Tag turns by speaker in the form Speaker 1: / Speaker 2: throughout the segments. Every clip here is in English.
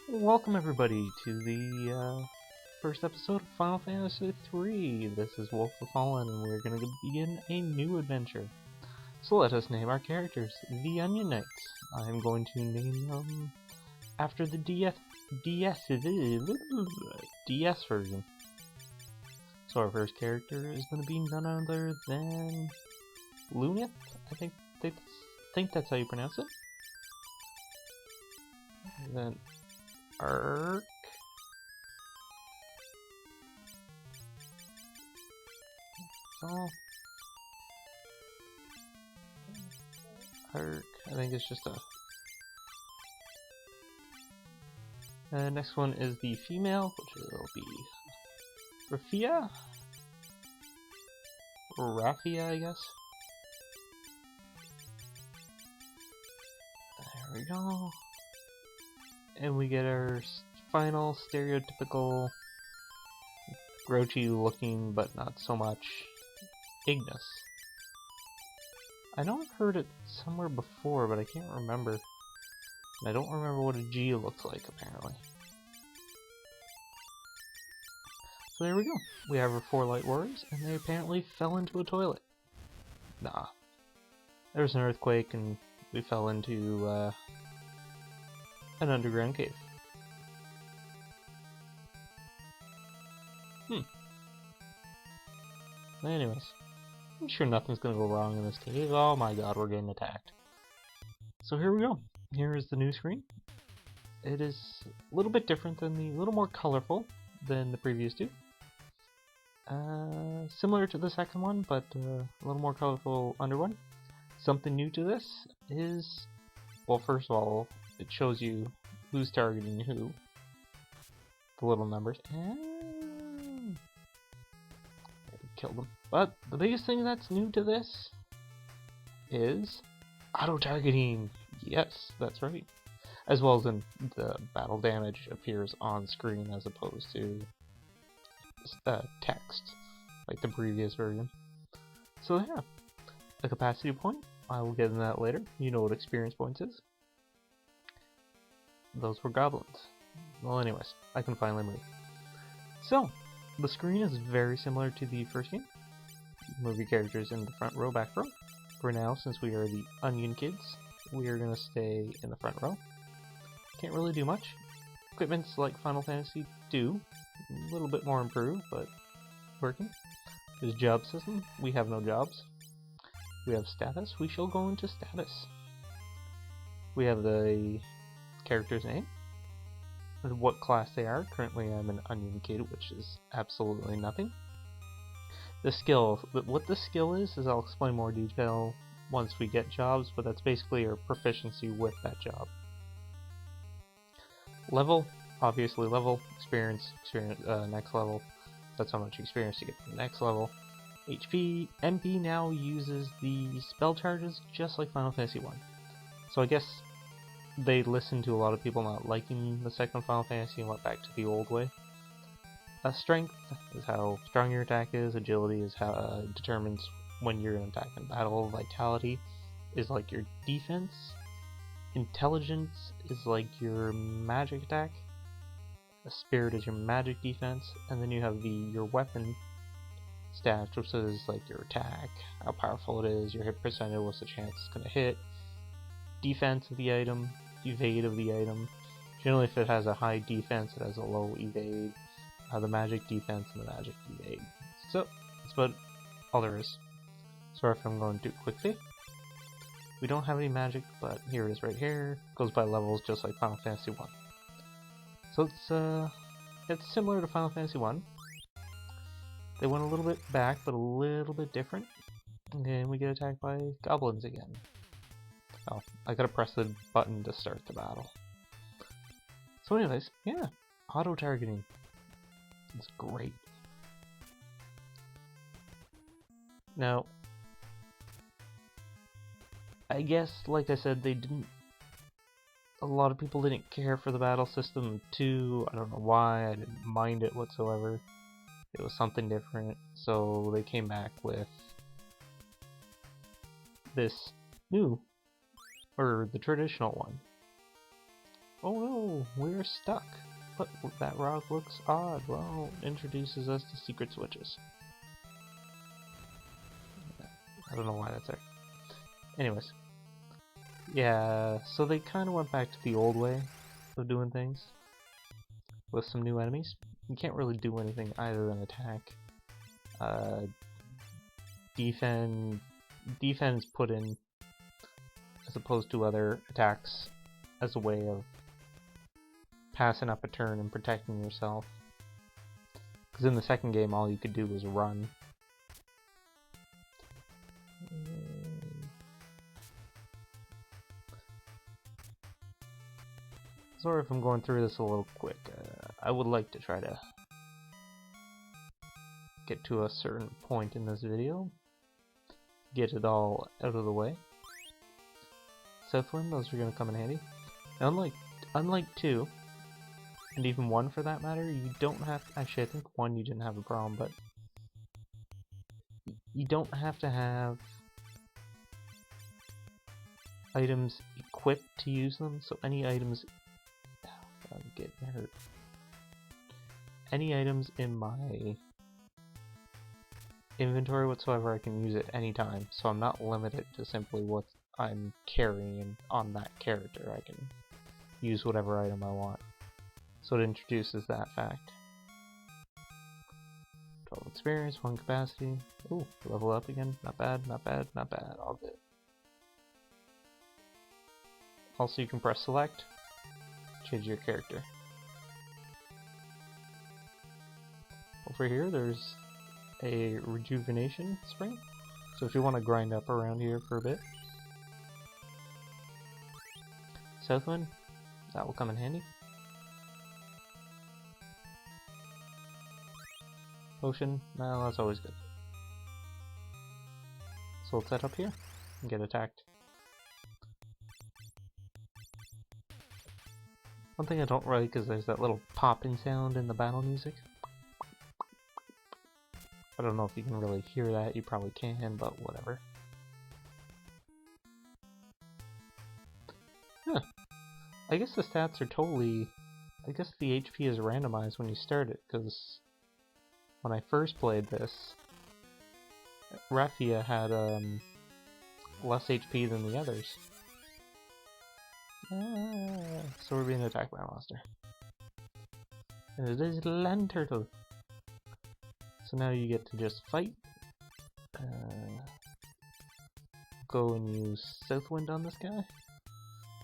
Speaker 1: Welcome everybody to the first episode of Final Fantasy III. This is Wolf the Fallen, and we're going to begin a new adventure. So let us name our characters, the Onion Knights. I'm going to name them after the DS version. So our first character is going to be none other than Lunith. I think that's how you pronounce it. And then Ark. Oh. Ark. I think it's just a. Next one is the female, which will be Raphia. Raphia, I guess. There we go. And we get our final stereotypical grouchy looking, but not so much, Ignis. I know I've heard it somewhere before, but I can't remember. And I don't remember what a G looks like, apparently. So there we go. We have our 4 light warriors, and they apparently fell into a toilet. Nah. There was an earthquake, and we fell into, an underground cave. Anyways, I'm sure nothing's gonna go wrong in this cave. Oh my god, we're getting attacked. So here we go. Here is the new screen. It is a little bit different than a little more colorful than the previous two. Similar to the second one, but a little more colorful under one. Something new to this is, well, first of all, it shows you who's targeting who. The little numbers. And kill them. But the biggest thing that's new to this is auto-targeting. Yes, that's right. As well as in the battle damage appears on screen as opposed to text, like the previous version. So yeah, a capacity point. I will get into that later. You know what experience points is. Those were goblins. Well, anyways, I can finally move. So, the screen is very similar to the first game. Move your characters in the front row, back row. For now, since we are the Onion Kids, we are going to stay in the front row. Can't really do much. Equipment's like Final Fantasy II, a little bit more improved, but working. There's job system. We have no jobs. We have status. We shall go into status. We have the character's name, what class they are. Currently I'm an Onion Kid, which is absolutely nothing. The skill, what the skill is I'll explain more detail once we get jobs, but that's basically our proficiency with that job. Level, obviously level, experience, next level, that's how much experience you get to the next level. HP, MP now uses the spell charges just like Final Fantasy 1. So I guess they listened to a lot of people not liking the second Final Fantasy and went back to the old way. Strength is how strong your attack is. Agility is how determines when you're going to attack in battle. Vitality is like your defense. Intelligence is like your magic attack. Spirit is your magic defense. And then you have your weapon stats, which is like your attack, how powerful it is, your hit percentage, what's the chance it's going to hit. Defense of the item, evade of the item. Generally, if it has a high defense, it has a low evade. The magic defense and the magic evade. So, that's about all there is. Sorry if I'm going too quickly. We don't have any magic, but here it is right here. It goes by levels just like Final Fantasy 1. So it's similar to Final Fantasy 1. They went a little bit back, but a little bit different. And we get attacked by goblins again. Oh, I gotta press the button to start the battle. So anyways, yeah, auto-targeting. It's great. Now, I guess, like I said, a lot of people didn't care for the battle system too. I don't know why, I didn't mind it whatsoever. It was something different, so they came back with this new, or the traditional one. Oh no, we're stuck. But that rock looks odd. Well, introduces us to secret switches. I don't know why that's there. Anyways. Yeah, so they kind of went back to the old way of doing things. With some new enemies. You can't really do anything other than attack. Defense put in as opposed to other attacks as a way of passing up a turn and protecting yourself. Because in the second game all you could do was run. Sorry if I'm going through this a little quick. I would like to try to get to a certain point in this video. Get it all out of the way. Southwind, those are going to come in handy. Now, unlike 2, and even 1 for that matter, you don't have... Actually, I think 1 you didn't have a problem, but... You don't have to have items equipped to use them, so any items... I'm getting hurt. Any items in my inventory whatsoever, I can use at any time, so I'm not limited to simply what I'm carrying on that character. I can use whatever item I want. So it introduces that fact. 12 experience, 1 capacity. Ooh, level up again. Not bad, not bad, not bad. All good. Also, you can press select, change your character. Over here, there's a rejuvenation spring. So if you want to grind up around here for a bit. Southwind, that will come in handy. Potion, well, that's always good. So let's set up here and get attacked. One thing I don't like is there's that little popping sound in the battle music. I don't know if you can really hear that, you probably can, but whatever. Huh. I guess the stats are totally... I guess the HP is randomized when you start it, because when I first played this, Raffia had less HP than the others. So we're being attacked by a monster. And it is land turtle. So now you get to just fight. Go and use Southwind on this guy.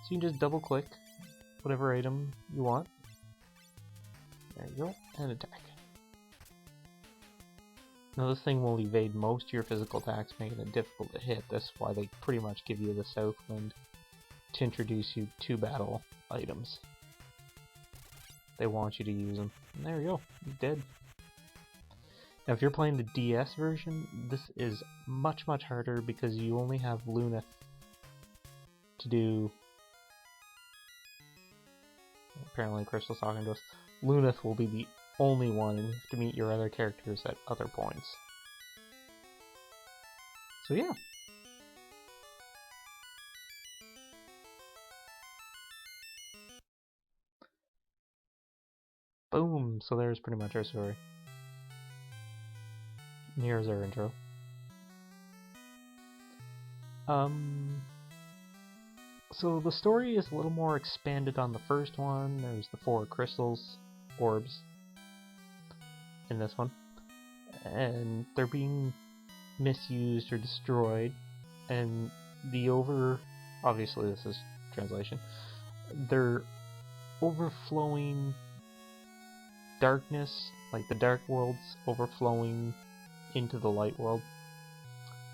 Speaker 1: So you can just double click whatever item you want. There you go, and attack. Now this thing will evade most of your physical attacks, making it difficult to hit. That's why they pretty much give you the Southwind to introduce you to battle items. They want you to use them. And there you go, you're dead. Now if you're playing the DS version, this is much harder because you only have Luneth to do... Apparently Crystal's talking to us. Luneth will be the only one, and you have to meet your other characters at other points. So yeah. Boom! So there's pretty much our story. And here's our intro. So the story is a little more expanded on the first one. There's the 4 crystals, orbs, in this one. And they're being misused or destroyed. And obviously this is translation, they're overflowing darkness, like the dark world's overflowing into the light world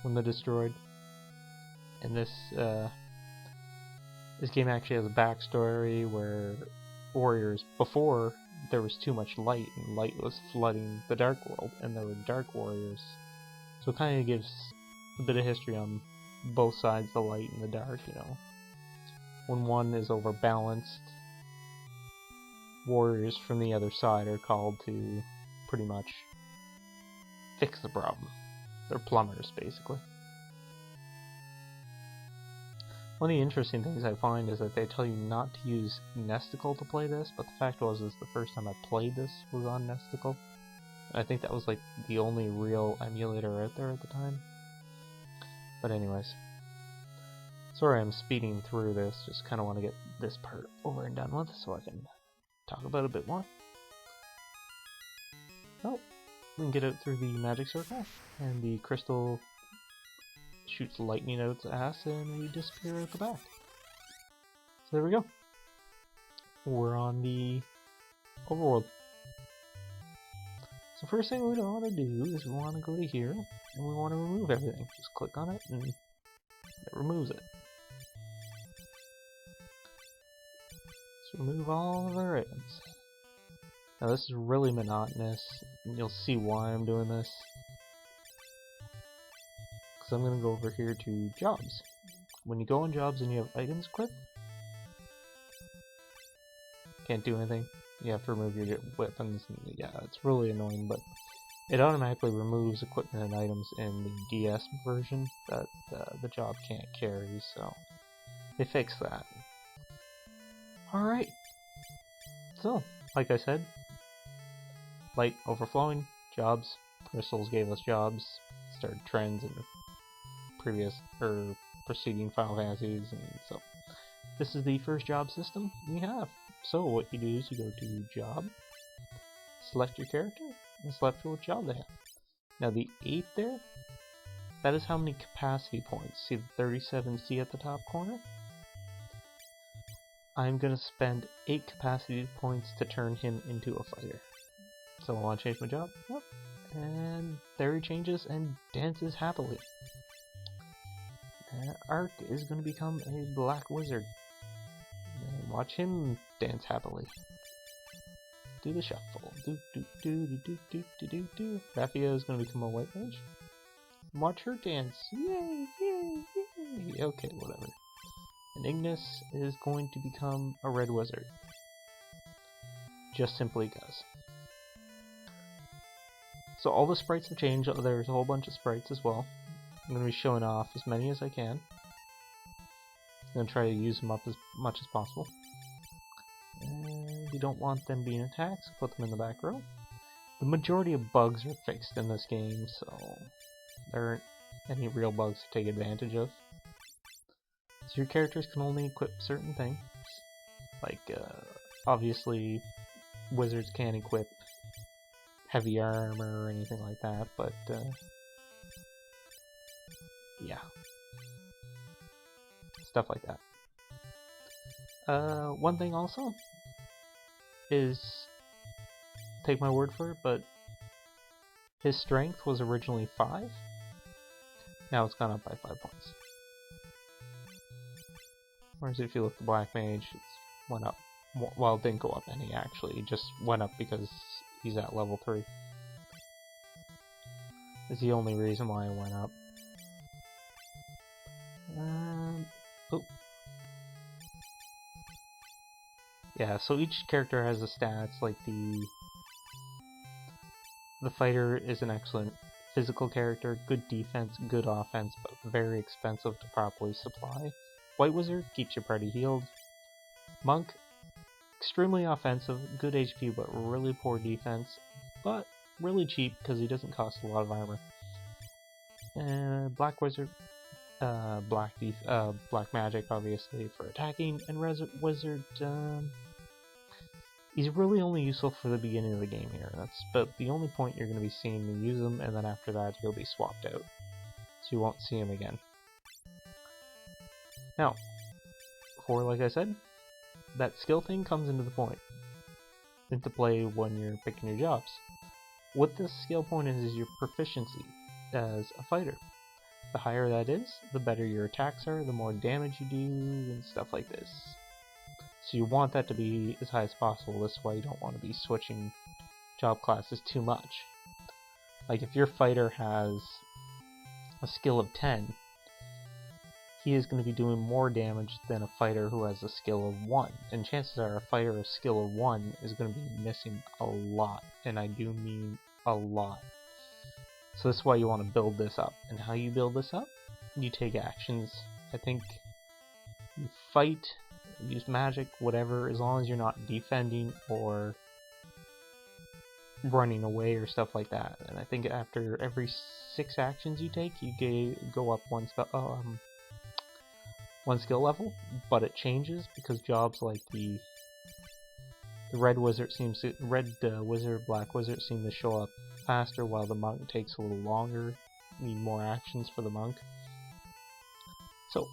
Speaker 1: when they're destroyed. And this game actually has a backstory where warriors, before there was too much light and light was flooding the dark world, and there were dark warriors. So it kind of gives a bit of history on both sides, the light and the dark, you know. When one is overbalanced, warriors from the other side are called to pretty much fix the problem. They're plumbers, basically. One of the interesting things I find is that they tell you not to use Nesticle to play this, but the fact was is the first time I played this was on Nesticle. I think that was like the only real emulator out there at the time. But anyways, sorry I'm speeding through this, just kind of want to get this part over and done with so I can talk about it a bit more. Oh, we can get out through the magic circle, and the crystal shoots lightning out its ass, and we disappear at the back. So there we go. We're on the overworld. So first thing we want to do is we want to go to here, and we want to remove everything. Just click on it, and it removes it. Let's remove all of our items. Now this is really monotonous, and you'll see why I'm doing this. Because I'm going to go over here to jobs. When you go on jobs and you have items equipped, can't do anything. You have to remove your weapons, and yeah, it's really annoying, but it automatically removes equipment and items in the DS version that the job can't carry, so they fixed that. Alright, so, like I said, light overflowing, jobs, crystals gave us jobs, started trends in the previous, or preceding Final Fantasies, and so this is the first job system we have. So what you do is you go to job, select your character, and select what job they have. Now the 8 there, that is how many capacity points. See the 37C at the top corner? I'm going to spend 8 capacity points to turn him into a fighter. So I want to change my job, yep. And there he changes and dances happily. Ark is going to become a black wizard. And watch him dance happily. Do the shuffle. Do do do do do do do do do. Raphia is going to become a white mage. Watch her dance. Yay, yay, yay. Okay, whatever. And Ignis is going to become a red wizard. Just simply because. So all the sprites have changed. There's a whole bunch of sprites as well. I'm going to be showing off as many as I can. I'm going to try to use them up as much as possible. And we don't want them being attacked, so put them in the back row. The majority of bugs are fixed in this game, so there aren't any real bugs to take advantage of. So your characters can only equip certain things. Like, obviously, wizards can't equip heavy armor or anything like that, but yeah. Stuff like that. One thing also is, take my word for it, but his strength was originally 5. Now it's gone up by 5 points. Whereas if you look at the Black Mage, it's went up. Well, it didn't go up any actually, it just went up because he's at level 3. Is the only reason why it went up. Oh. Yeah, so each character has the stats, like the fighter is an excellent physical character, good defense, good offense, but very expensive to properly supply. White Wizard keeps your party healed. Monk, extremely offensive, good HP but really poor defense, but really cheap because he doesn't cost a lot of armor. Black Wizard, black magic obviously for attacking, and Wizard, he's really only useful for the beginning of the game here. That's about the only point you're going to be seeing him use him, and then after that he'll be swapped out. So you won't see him again. Now, before, like I said, that skill thing comes into play when you're picking your jobs. What this skill point is your proficiency as a fighter. The higher that is, the better your attacks are, the more damage you do, and stuff like this. So you want that to be as high as possible. This way you don't want to be switching job classes too much. Like if your fighter has a skill of 10, he is going to be doing more damage than a fighter who has a skill of 1. And chances are a fighter of skill of 1 is going to be missing a lot. And I do mean a lot. So that's why you want to build this up. And how you build this up? You take actions. I think You fight, use magic, whatever, as long as you're not defending or running away or stuff like that. And I think after every 6 actions you take, you go up one skill level, but it changes because jobs like the red wizard black wizard seem to show up faster, while the monk takes a little longer. Need more actions for the monk. So,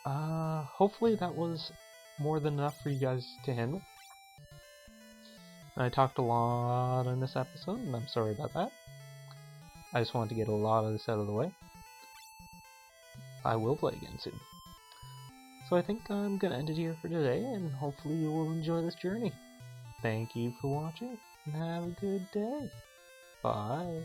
Speaker 1: hopefully that was more than enough for you guys to handle. I talked a lot in this episode, and I'm sorry about that. I just wanted to get a lot of this out of the way. I will play again soon. So I think I'm going to end it here for today, and hopefully you will enjoy this journey. Thank you for watching, and have a good day. Bye.